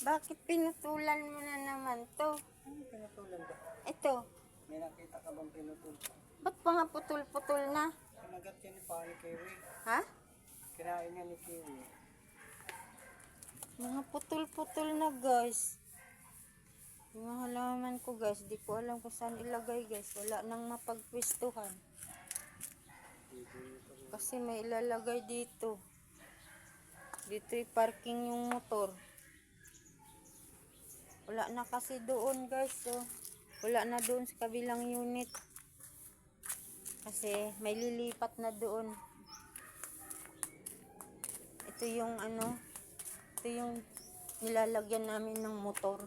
Bakit pinutulan mo na naman to? Ano pinutulan ba? Ito. May nakita ka bang pinutol? Ba't pa nga putol-putol na? Kinagat yan ni pa ni Kiwi. Ha? Kinain niya ni Kiwi. Mga putol-putol na guys. Yung mga halaman ko guys, di ko alam kung saan ilagay guys. Wala nang mapagpwestuhan. Kasi may ilalagay dito. Dito parking yung motor. Wala na kasi doon guys. So, wala na doon sa kabilang unit. Kasi may lilipat na doon. Ito yung ito yung nilalagyan namin ng motor.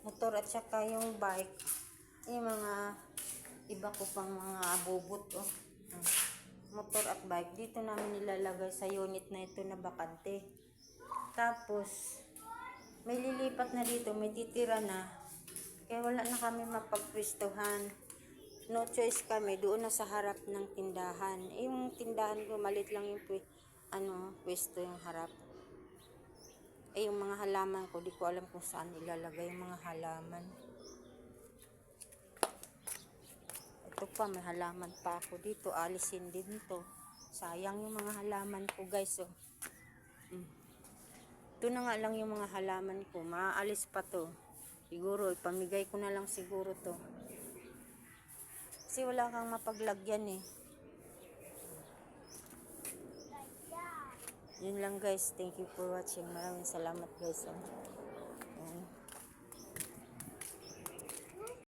Motor at saka yung bike. Yung mga iba ko pang mga bobot. Oh. Motor at bike. Dito namin nilalagay sa unit na ito na bakante. Tapos, may lilipat na dito. May titira na. Kaya wala na kami mapagpwestuhan. No choice kami. Doon na sa harap ng tindahan. Yung tindahan ko, malit lang yung pwesto yung harap. Yung mga halaman ko, di ko alam kung saan ilalagay yung mga halaman. Ito pa, may halaman pa ako dito. Alisin din to. Sayang yung mga halaman ko, guys. Oh. Ito na nga lang yung mga halaman ko. Maaalis pa to. Siguro, ipamigay ko na lang siguro to. Kasi wala kang mapaglagyan eh. Yun lang guys. Thank you for watching. Maraming salamat guys.